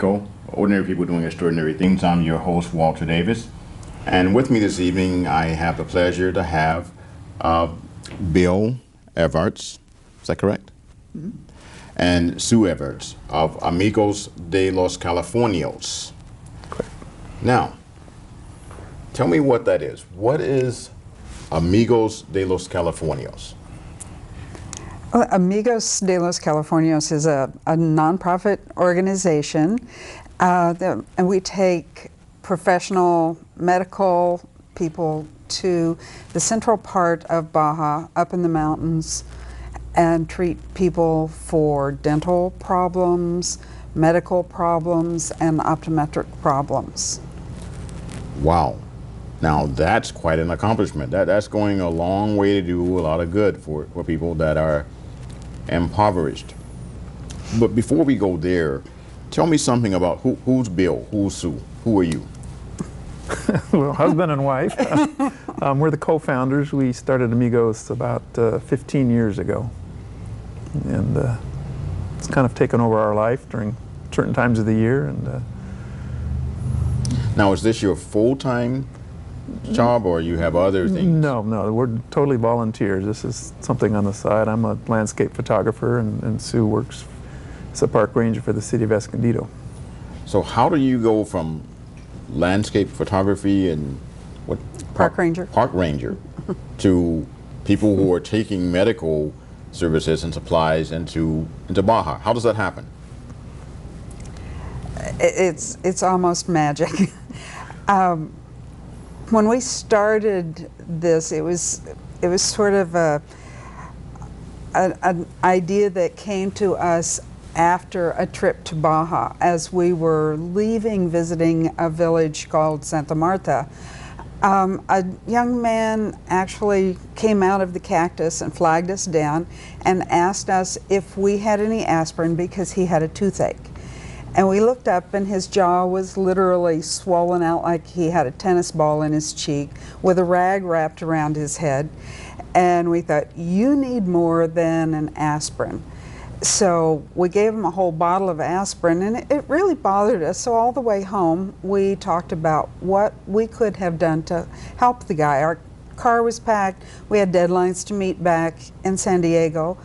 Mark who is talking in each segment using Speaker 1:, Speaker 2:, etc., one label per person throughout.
Speaker 1: Ordinary People Doing Extraordinary Things. I'm your host, Walter Davis. And with me this evening, I have the pleasure to have Bill Everts. Is that correct? Mm-hmm. And Sue Everts of Amigos de los Californios.
Speaker 2: Correct.
Speaker 1: Now, tell me what that is. What is Amigos de los Californios?
Speaker 3: Amigos de los Californios is a nonprofit organization, and we take professional medical people to the central part of Baja, up in the mountains, and treat people for dental problems, medical problems, and optometric problems.
Speaker 1: Wow. Now that's quite an accomplishment. That's going a long way to do a lot of good for people that are impoverished. But before we go there, tell me something about who's Bill, who's Sue, who are you?
Speaker 2: Well, husband and wife. We're the co-founders. We started Amigos about 15 years ago. And it's kind of taken over our life during certain times of the year. And
Speaker 1: now, is this your full-time job, or you have other things?
Speaker 2: No, we're totally volunteers. This is something on the side. I'm a landscape photographer, and Sue works as a park ranger for the city of Escondido.
Speaker 1: So how do you go from landscape photography and what?
Speaker 3: Park ranger
Speaker 1: to people who are taking medical services and supplies into Baja? How does that happen?
Speaker 3: It's almost magic. When we started this, it was sort of an idea that came to us after a trip to Baja. As we were leaving, visiting a village called Santa Marta, a young man actually came out of the cactus and flagged us down and asked us if we had any aspirin because he had a toothache. And we looked up, and his jaw was literally swollen out like he had a tennis ball in his cheek with a rag wrapped around his head. And we thought, you need more than an aspirin. So we gave him a whole bottle of aspirin, and it really bothered us. So all the way home, we talked about what we could have done to help the guy. Our car was packed. We had deadlines to meet back in San Diego.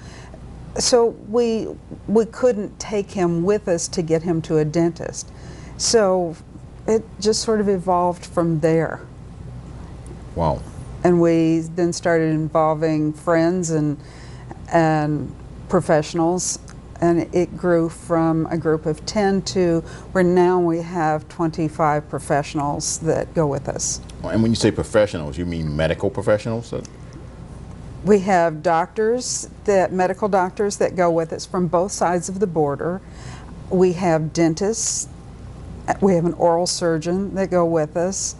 Speaker 3: So we couldn't take him with us to get him to a dentist. So it just sort of evolved from there.
Speaker 1: Wow.
Speaker 3: And we then started involving friends and professionals, and it grew from a group of 10 to where now we have 25 professionals that go with us.
Speaker 1: And when you say professionals, you mean medical professionals?
Speaker 3: We have medical doctors that go with us from both sides of the border. We have dentists. We have an oral surgeon that go with us,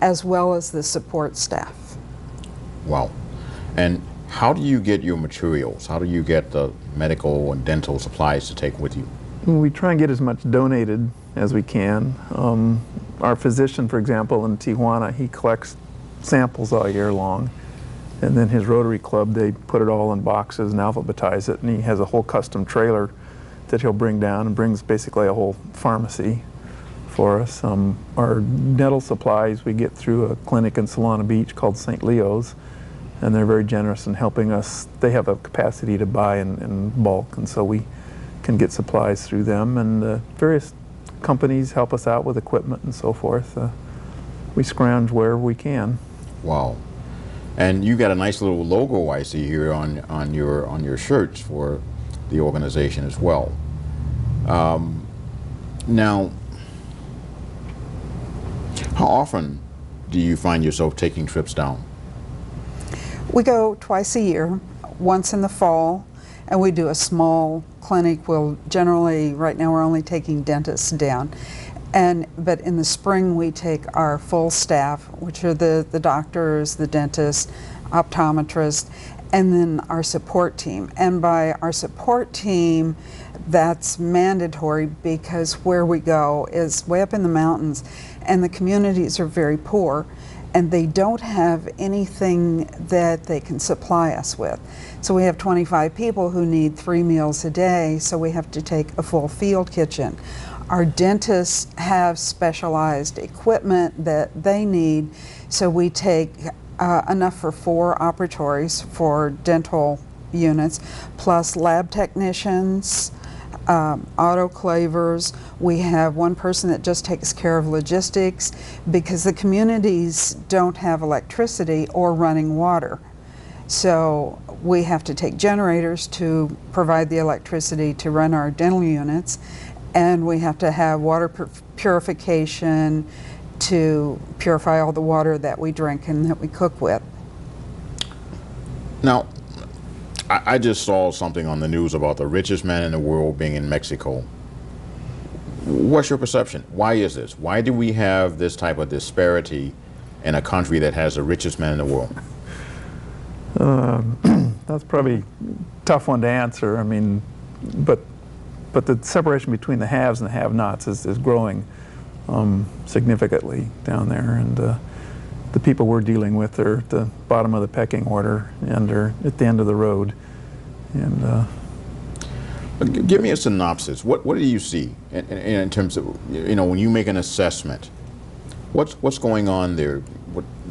Speaker 3: as well as the support staff.
Speaker 1: Wow. And how do you get your materials? How do you get the medical and dental supplies to take with you?
Speaker 2: we try and get as much donated as we can. Our physician, for example, in Tijuana, he collects samples all year long. And then his Rotary Club, they put it all in boxes and alphabetize it, and he has a whole custom trailer that he'll bring down and brings basically a whole pharmacy for us. Our dental supplies we get through a clinic in Solana Beach called St. Leo's, and they're very generous in helping us. They have a capacity to buy in bulk, and so we can get supplies through them, and various companies help us out with equipment and so forth. We scrounge wherever we can.
Speaker 1: Wow. And you got a nice little logo I see here on your shirts for the organization as well. Now, how often do you find yourself taking trips down?
Speaker 3: We go twice a year, once in the fall, and we do a small clinic. We'll generally, right now we're only taking dentists down. But in the spring we take our full staff, which are the doctors, the dentists, optometrists, and then our support team. And by our support team, that's mandatory because where we go is way up in the mountains and the communities are very poor. and they don't have anything that they can supply us with. So we have 25 people who need 3 meals a day, so we have to take a full field kitchen. Our dentists have specialized equipment that they need, so we take enough for 4 operatories for dental units, plus lab technicians, autoclavers. We have one person that just takes care of logistics because the communities don't have electricity or running water. So we have to take generators to provide the electricity to run our dental units, and we have to have water purification to purify all the water that we drink and that we cook with.
Speaker 1: Now, I just saw something on the news about the richest man in the world being in Mexico. What's your perception? Why is this? Why do we have this type of disparity in a country that has the richest man in the world?
Speaker 2: That's probably a tough one to answer. I mean, but the separation between the haves and the have-nots is growing significantly down there, and the people we're dealing with are at the bottom of the pecking order and are at the end of the road. And
Speaker 1: give me a synopsis. What do you see in terms of, you know, when you make an assessment? What's going on there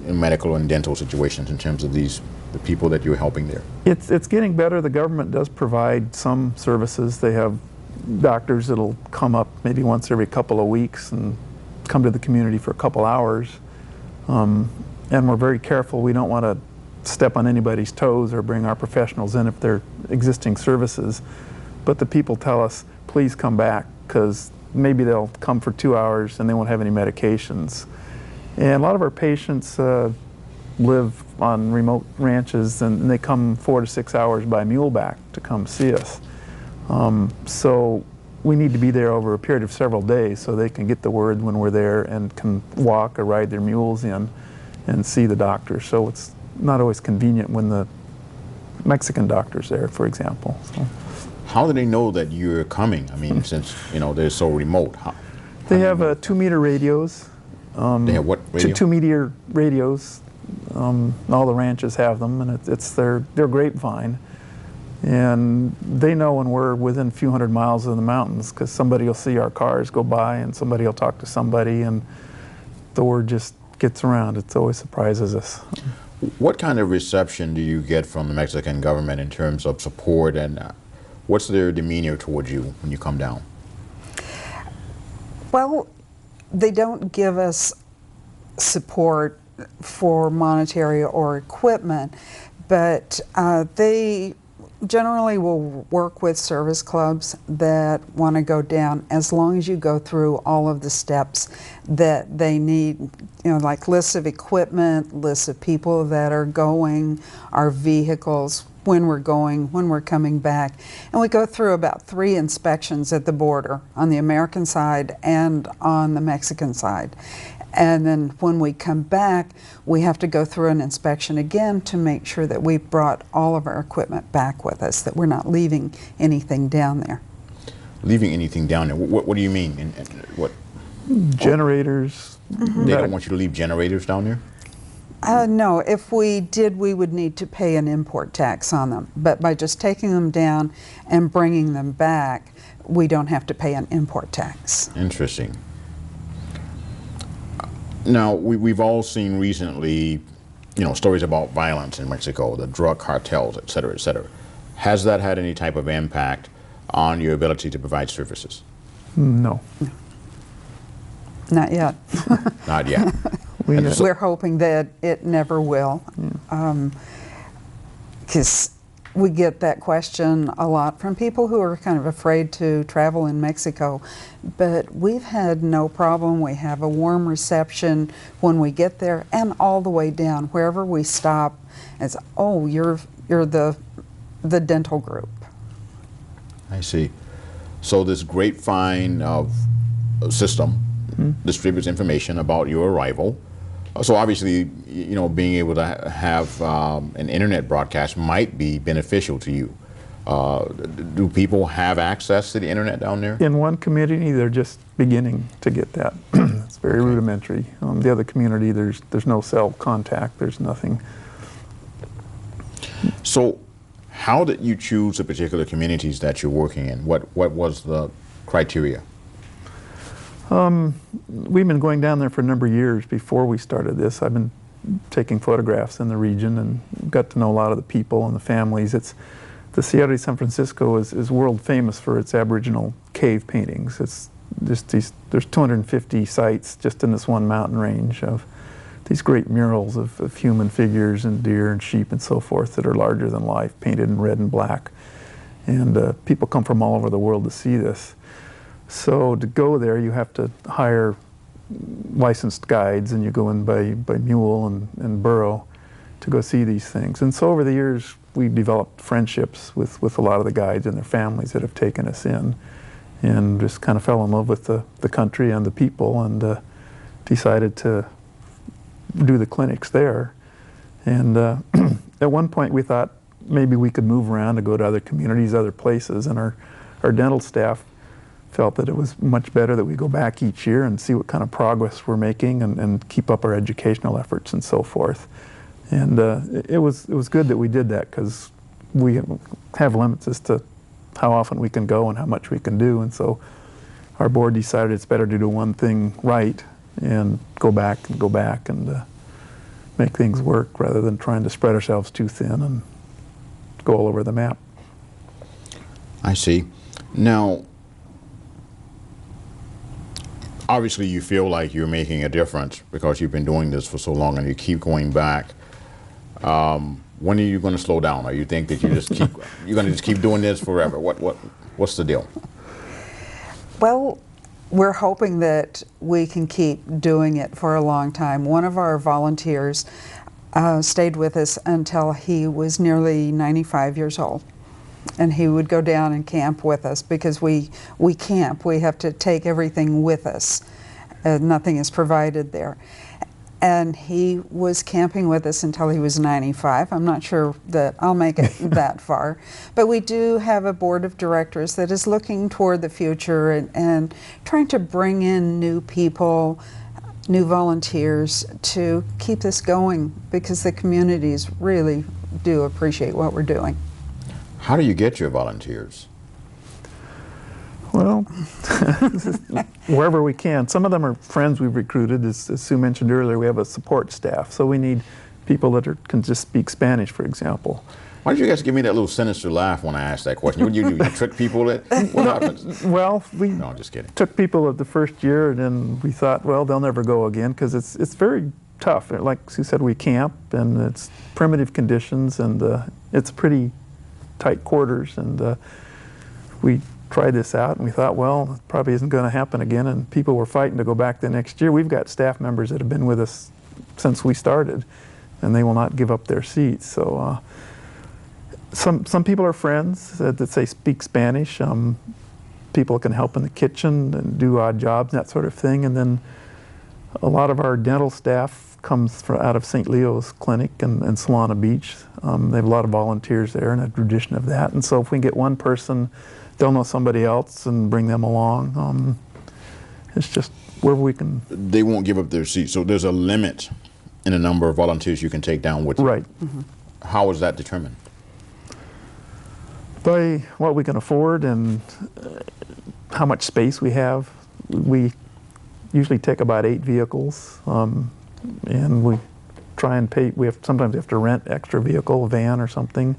Speaker 1: in medical and dental situations in terms of the people that you're helping there?
Speaker 2: It's getting better. The government does provide some services. They have doctors that'll come up maybe once every couple of weeks and come to the community for a couple hours. And we're very careful. We don't want to step on anybody's toes or bring our professionals in if they're existing services. But the people tell us, please come back, because maybe they'll come for 2 hours and they won't have any medications. And a lot of our patients live on remote ranches, and they come 4 to 6 hours by muleback to come see us. So we need to be there over a period of several days so they can get the word when we're there and can walk or ride their mules in and see the doctor. So it's not always convenient when the Mexican doctor's there, for example. So.
Speaker 1: How do they know that you're coming? I mean, since, you know, they're so remote.
Speaker 2: They have 2-meter radios.
Speaker 1: They have what radio?
Speaker 2: 2-meter radios. All the ranches have them, and it's their grapevine. And they know when we're within a few hundred miles of the mountains, because somebody will see our cars go by and somebody will talk to somebody, and the word just gets around. It always surprises us.
Speaker 1: What kind of reception do you get from the Mexican government in terms of support, and what's their demeanor towards you when you come down?
Speaker 3: Well, they don't give us support for monetary or equipment, but they generally will work with service clubs that want to go down, as long as you go through all of the steps that they need, you know, like lists of equipment, lists of people that are going, our vehicles, when we're going, when we're coming back. And we go through about 3 inspections at the border, on the American side and on the Mexican side. And then when we come back, we have to go through an inspection again to make sure that we've brought all of our equipment back with us, that we're not leaving anything down there.
Speaker 1: Leaving anything down there? What do you mean? And what?
Speaker 2: Generators.
Speaker 3: Mm-hmm.
Speaker 1: They don't want you to leave generators down there?
Speaker 3: No, if we did, we would need to pay an import tax on them. But by just taking them down and bringing them back, we don't have to pay an import tax.
Speaker 1: Interesting. Now, we've all seen recently, you know, stories about violence in Mexico, the drug cartels, et cetera, et cetera. Has that had any type of impact on your ability to provide services?
Speaker 2: No.
Speaker 3: Not yet.
Speaker 1: Not yet.
Speaker 3: We're hoping that it never will, because we get that question a lot from people who are kind of afraid to travel in Mexico. But we've had no problem. We have a warm reception when we get there, and all the way down, wherever we stop, it's, oh, you're the dental group.
Speaker 1: I see. So this grapevine of system distributes information about your arrival. So obviously, you know, being able to have an internet broadcast might be beneficial to you. Do people have access to the internet down there?
Speaker 2: In one community, they're just beginning to get that. It's very rudimentary. The other community, there's no cell contact. There's nothing.
Speaker 1: So, how did you choose the particular communities that you're working in? What was the criteria?
Speaker 2: We've been going down there for a number of years before we started this. I've been taking photographs in the region and got to know a lot of the people and the families. The Sierra de San Francisco is world famous for its Aboriginal cave paintings. It's just there's 250 sites just in this one mountain range of these great murals of human figures and deer and sheep and so forth that are larger than life, painted in red and black. And people come from all over the world to see this. So to go there, you have to hire licensed guides, and you go in by mule and burro to go see these things. And so over the years, we developed friendships with a lot of the guides and their families that have taken us in, and just kind of fell in love with the country and the people, and decided to do the clinics there. And at one point we thought maybe we could move around to go to other communities, other places, and our dental staff felt that it was much better that we go back each year and see what kind of progress we're making and keep up our educational efforts and so forth. And it was good that we did that, because we have limits as to how often we can go and how much we can do. And so our board decided it's better to do one thing right and go back and make things work, rather than trying to spread ourselves too thin and go all over the map.
Speaker 1: I see. Now, obviously you feel like you're making a difference because you've been doing this for so long and you keep going back. When are you going to slow down? Or you think that you're going to just keep doing this forever? What's the deal?
Speaker 3: Well, we're hoping that we can keep doing it for a long time. One of our volunteers stayed with us until he was nearly 95 years old. And he would go down and camp with us, because we camp. We have to take everything with us. Nothing is provided there. And he was camping with us until he was 95. I'm not sure that I'll make it that far. But we do have a board of directors that is looking toward the future and trying to bring in new people, new volunteers to keep this going, because the communities really do appreciate what we're doing.
Speaker 1: How do you get your volunteers?
Speaker 2: Well, wherever we can. Some of them are friends we've recruited. As Sue mentioned earlier, we have a support staff, so we need people that can just speak Spanish, for example.
Speaker 1: Why did you guys give me that little sinister laugh when I asked that question? What did you do? You trick people? What happens?
Speaker 2: Well, we
Speaker 1: No, I'm just kidding.
Speaker 2: took people at the first year, and then we thought, well, they'll never go again, because it's very tough. Like Sue said, we camp, and it's primitive conditions, and it's pretty tight quarters, and we tried this out, and we thought, well, it probably isn't going to happen again, and people were fighting to go back the next year. We've got staff members that have been with us since we started, and they will not give up their seats. So some people are friends that say speak Spanish. People can help in the kitchen and do odd jobs, that sort of thing. And then a lot of our dental staff comes out of St. Leo's Clinic and Solana Beach. They have a lot of volunteers there and a tradition of that. And so if we can get one person, they'll know somebody else and bring them along. It's just wherever we can.
Speaker 1: They won't give up their seat, so there's a limit in the number of volunteers you can take down with you.
Speaker 2: Right.
Speaker 3: Mm-hmm.
Speaker 1: How is that determined?
Speaker 2: By what we can afford and how much space we have. We usually take about 8 vehicles, and we try and pay. Sometimes we have to rent extra vehicle, a van or something,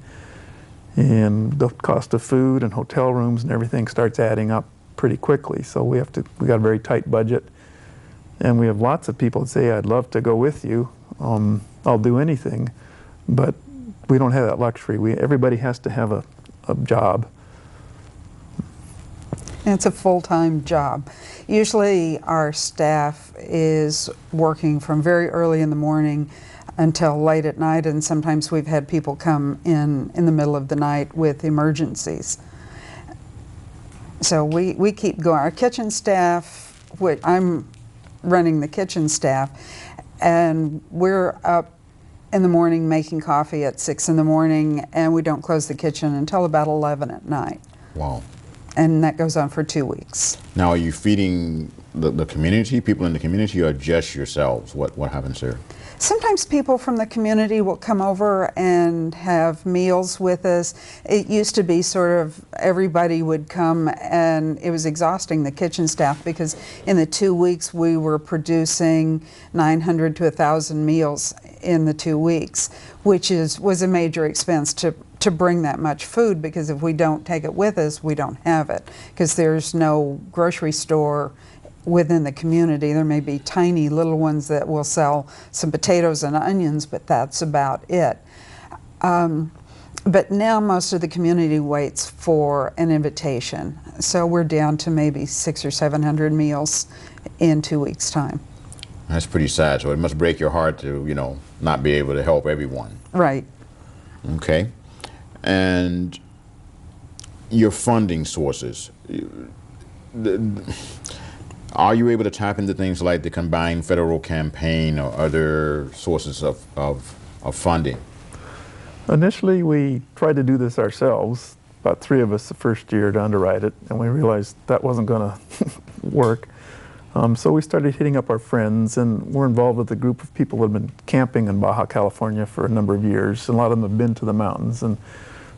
Speaker 2: and the cost of food and hotel rooms and everything starts adding up pretty quickly. So we got a very tight budget, and we have lots of people that say, "I'd love to go with you. I'll do anything," but we don't have that luxury. Everybody has to have a job.
Speaker 3: It's a full-time job. Usually our staff is working from very early in the morning until late at night, and sometimes we've had people come in the middle of the night with emergencies. So we keep going. Our kitchen staff, I'm running the kitchen staff, and we're up in the morning making coffee at 6 in the morning, and we don't close the kitchen until about 11 at night.
Speaker 1: Wow.
Speaker 3: And that goes on for 2 weeks.
Speaker 1: Now, are you feeding the community, people in the community, or just yourselves? What happens there?
Speaker 3: Sometimes people from the community will come over and have meals with us. It used to be sort of everybody would come, and it was exhausting, the kitchen staff, because in the 2 weeks we were producing 900 to 1,000 meals in the 2 weeks, which was a major expense to bring that much food, because if we don't take it with us, we don't have it, because there's no grocery store within the community. There may be tiny little ones that will sell some potatoes and onions, but that's about it. But now most of the community waits for an invitation. So we're down to maybe 600 or 700 meals in 2 weeks' time.
Speaker 1: That's pretty sad. So it must break your heart to, you know, not be able to help everyone.
Speaker 3: Right.
Speaker 1: Okay. And your funding sources. Are you able to tap into things like the combined federal campaign or other sources of funding?
Speaker 2: Initially, we tried to do this ourselves, about 3 of us the first year to underwrite it, and we realized that wasn't going to work. So we started hitting up our friends, and we're involved with a group of people who have been camping in Baja California for a number of years, and a lot of them have been to the mountains. And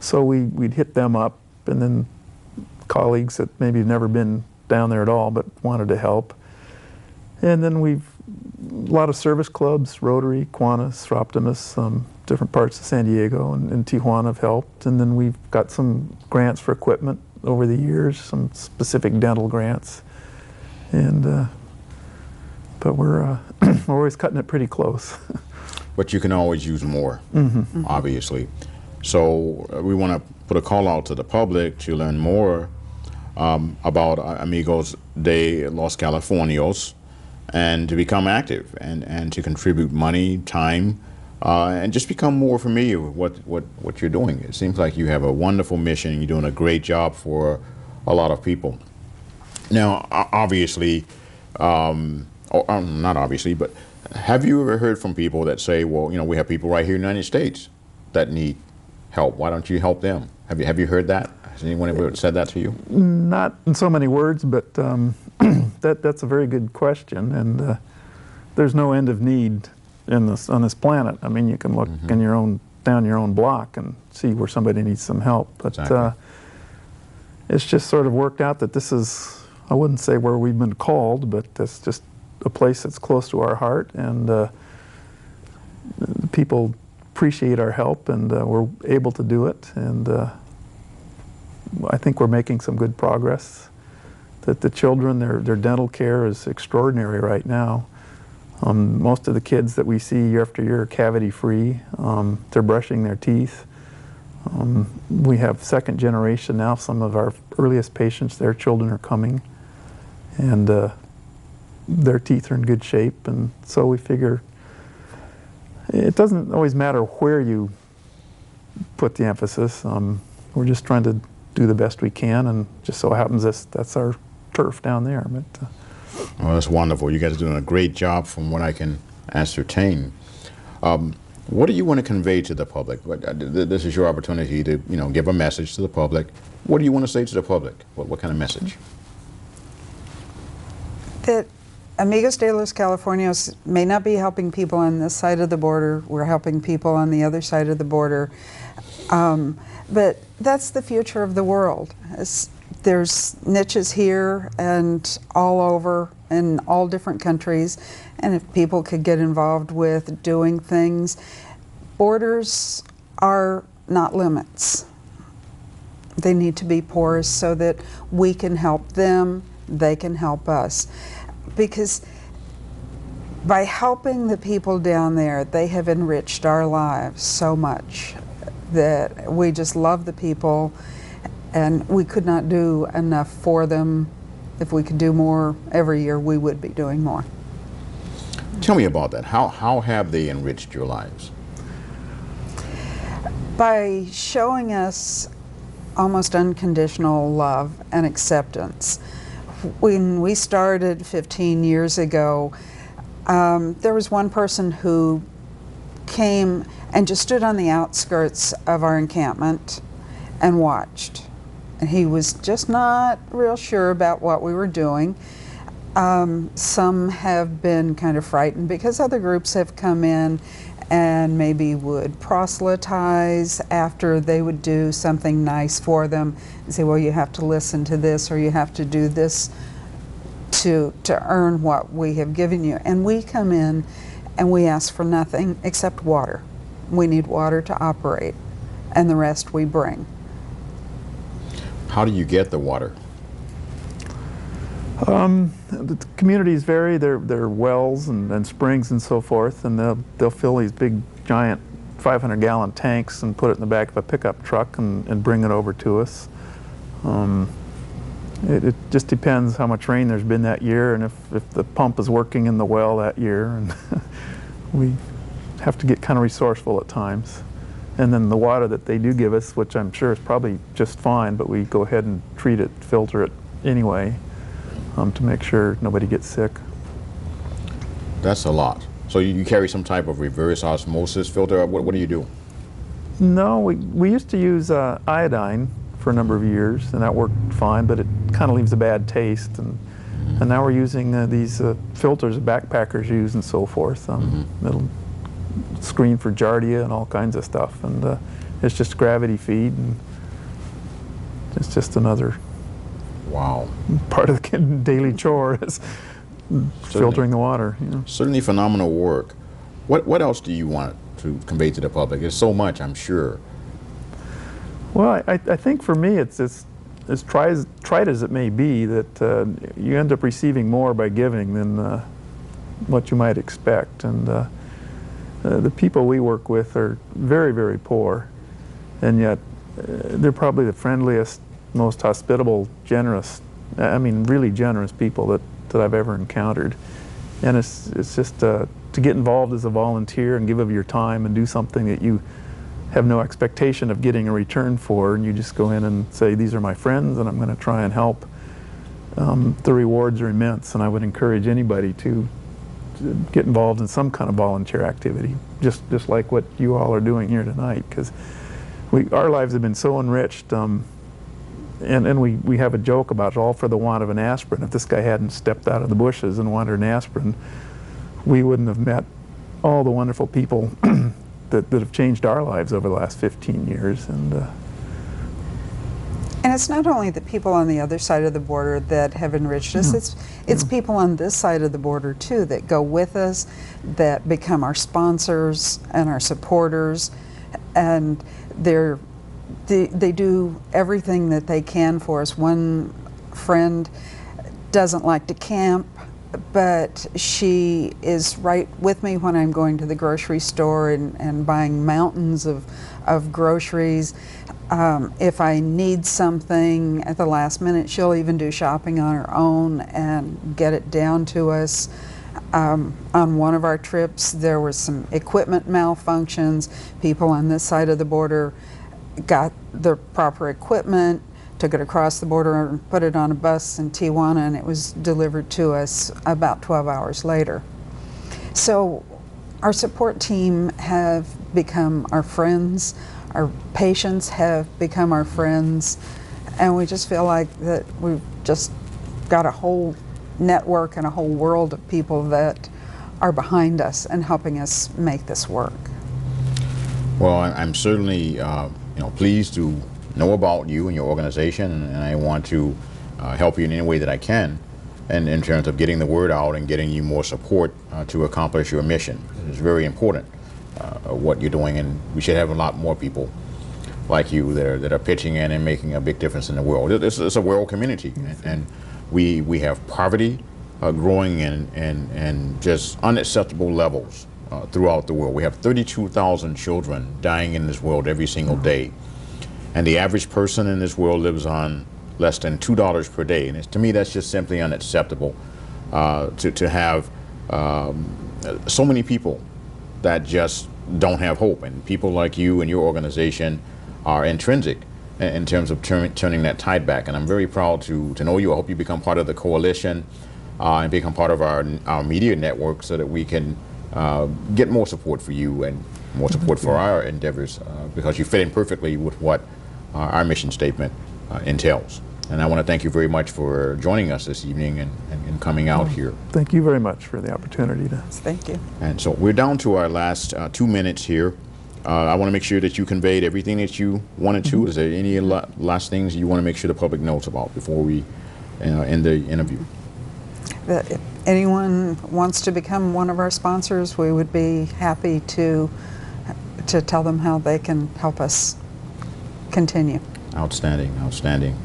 Speaker 2: so we'd hit them up, and then colleagues that maybe have never been down there at all but wanted to help. And then a lot of service clubs, Rotary, Kiwanis, Optimus, different parts of San Diego and Tijuana have helped. And then we've got some grants for equipment over the years, some specific dental grants. And but we're always cutting it pretty close.
Speaker 1: But you can always use more, obviously. So we want to put a call out to the public to learn more about Amigos de los Californios, and to become active and to contribute money, time, and just become more familiar with what you're doing. It seems like you have a wonderful mission, and you're doing a great job for a lot of people. Now, obviously, not obviously, but have you ever heard from people that say, well, you know, we have people right here in the United States that need help. Why don't you help them? Have you heard that? Has anyone ever said that to you?
Speaker 2: Not in so many words, but that's a very good question. And there's no end of need on this planet. I mean, you can look in down your own block and see where somebody needs some help. But
Speaker 1: Exactly.
Speaker 2: It's just sort of worked out that this is, I wouldn't say where we've been called, but it's just a place that's close to our heart, and people appreciate our help, and we're able to do it. And I think we're making some good progress. That the children, their dental care is extraordinary right now. Most of the kids that we see year after year are cavity-free. They're brushing their teeth. We have second generation now. Some of our earliest patients, their children are coming, and their teeth are in good shape. And so we figure it doesn't always matter where you put the emphasis. We're just trying to do the best we can, and just so happens that's our turf down there. But,
Speaker 1: well, that's wonderful. You guys are doing a great job from what I can ascertain. What do you want to convey to the public? This is your opportunity to, you know, give a message to the public. What do you want to say to the public? What kind of message?
Speaker 3: That Amigos de los Californios may not be helping people on this side of the border. We're helping people on the other side of the border. But that's the future of the world. There's niches here and all over in all different countries, and if people could get involved with doing things, borders are not limits. They need to be porous so that we can help them, they can help us. Because by helping the people down there, they have enriched our lives so much that we just love the people, and we could not do enough for them. If we could do more every year, we would be doing more.
Speaker 1: Tell me about that. How have they enriched your lives?
Speaker 3: By showing us almost unconditional love and acceptance. When we started 15 years ago, there was one person who came and just stood on the outskirts of our encampment and watched. And he was just not real sure about what we were doing. Some have been kind of frightened because other groups have come in and maybe would proselytize after they would do something nice for them and say, well, you have to listen to this or you have to do this to earn what we have given you. And we come in and we ask for nothing except water. We need water to operate, and the rest we bring.
Speaker 1: How do you get the water?
Speaker 2: The communities vary. There are wells and springs and so forth, and they'll fill these big, giant 500-gallon tanks and put it in the back of a pickup truck and bring it over to us. It just depends how much rain there's been that year and if the pump is working in the well that year. And we have to get kind of resourceful at times. And then the water that they do give us, which I'm sure is probably just fine, but we go ahead and treat it, filter it anyway, to make sure nobody gets sick.
Speaker 1: That's a lot. So you carry some type of reverse osmosis filter? What do you do?
Speaker 2: No, we used to use iodine for a number of years, and that worked fine, but it kind of leaves a bad taste. And now we're using these filters that backpackers use and so forth. It'll screen for giardia and all kinds of stuff, and it's just gravity feed, and it's just another part of the daily chore is filtering the water. You know.
Speaker 1: Certainly phenomenal work. What else do you want to convey to the public? There's so much, I'm sure.
Speaker 2: Well, I think for me it's as trite as it may be that you end up receiving more by giving than what you might expect. And the people we work with are very, very poor, and yet they're probably the friendliest, most hospitable, generous, I mean really generous people that I've ever encountered. And it's just to get involved as a volunteer and give of your time and do something that you have no expectation of getting a return for, and you just go in and say, these are my friends and I'm going to try and help. The rewards are immense, and I would encourage anybody to get involved in some kind of volunteer activity, just like what you all are doing here tonight, because our lives have been so enriched. And we have a joke about it, all for the want of an aspirin. If this guy hadn't stepped out of the bushes and wanted an aspirin, we wouldn't have met all the wonderful people that have changed our lives over the last 15 years. And
Speaker 3: it's not only the people on the other side of the border that have enriched us, it's people on this side of the border too that go with us, that become our sponsors and our supporters, and they do everything that they can for us. One friend doesn't like to camp, but she is right with me when I'm going to the grocery store and buying mountains of groceries. If I need something at the last minute, she'll even do shopping on her own and get it down to us. On one of our trips, there were some equipment malfunctions. People on this side of the border got the proper equipment, took it across the border and put it on a bus in Tijuana, and it was delivered to us about 12 hours later. So our support team have become our friends, our patients have become our friends, and we just feel like that we've just got a whole network and a whole world of people that are behind us and helping us make this work.
Speaker 1: Well, I'm certainly pleased to know about you and your organization, and I want to help you in any way that I can, and in terms of getting the word out and getting you more support to accomplish your mission. It's very important what you're doing, and we should have a lot more people like you that are pitching in and making a big difference in the world. It's a world community, and we have poverty growing in just unacceptable levels throughout the world. We have 32,000 children dying in this world every single day. And the average person in this world lives on less than $2 per day. And to me, that's just simply unacceptable to have so many people that just don't have hope. And people like you and your organization are intrinsic in terms of turning that tide back. And I'm very proud to know you. I hope you become part of the coalition and become part of our media network so that we can get more support for you and more support for our endeavors, because you fit in perfectly with what our mission statement entails. And I want to thank you very much for joining us this evening and coming out here.
Speaker 2: Thank you very much for the opportunity to.
Speaker 3: Thank you.
Speaker 1: And so we're down to our last 2 minutes here. I want to make sure that you conveyed everything that you wanted to. Is there any last things you want to make sure the public knows about before we end the interview?
Speaker 3: If anyone wants to become one of our sponsors, we would be happy to tell them how they can help us continue.
Speaker 1: Outstanding, outstanding.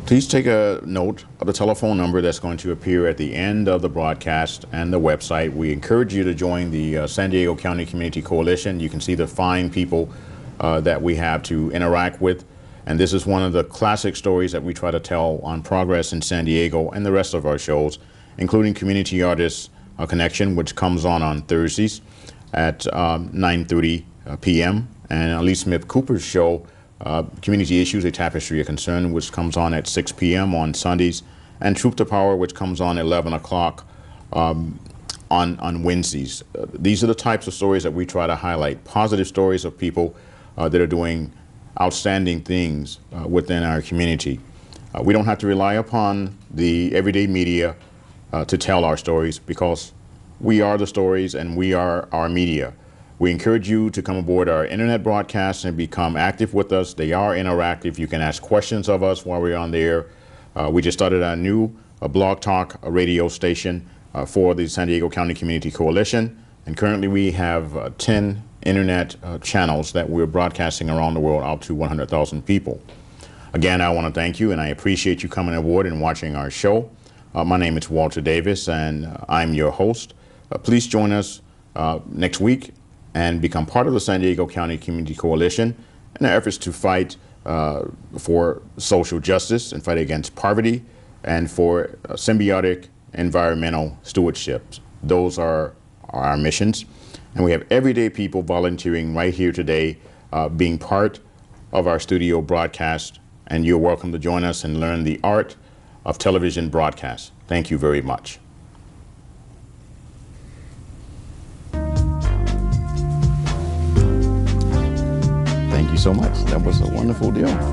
Speaker 1: Please take a note of the telephone number that's going to appear at the end of the broadcast and the website. We encourage you to join the San Diego County Community Coalition. You can see the fine people that we have to interact with. And this is one of the classic stories that we try to tell on progress in San Diego and the rest of our shows, including Community Artists Connection, which comes on Thursdays at 9:30 p.m. and Elise Smith Cooper's show, Community Issues, A Tapestry of Concern, which comes on at 6 p.m. on Sundays, and Truth to Power, which comes on at 11 o'clock on Wednesdays. These are the types of stories that we try to highlight, positive stories of people that are doing outstanding things within our community. We don't have to rely upon the everyday media to tell our stories, because we are the stories and we are our media. We encourage you to come aboard our internet broadcasts and become active with us. They are interactive. You can ask questions of us while we're on there. We just started a new Blog Talk radio station for the San Diego County Community Coalition. And currently we have 10 internet channels that we're broadcasting around the world out to 100,000 people. Again, I want to thank you, and I appreciate you coming aboard and watching our show. My name is Walter Davis, and I'm your host. Please join us next week and become part of the San Diego County Community Coalition in our efforts to fight for social justice and fight against poverty and for symbiotic environmental stewardship. Those are our missions. And we have everyday people volunteering right here today, being part of our studio broadcast. And you're welcome to join us and learn the art of television broadcast. Thank you very much. Thank you so much. That was a wonderful deal. Yeah,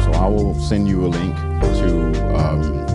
Speaker 1: so I will send you a link to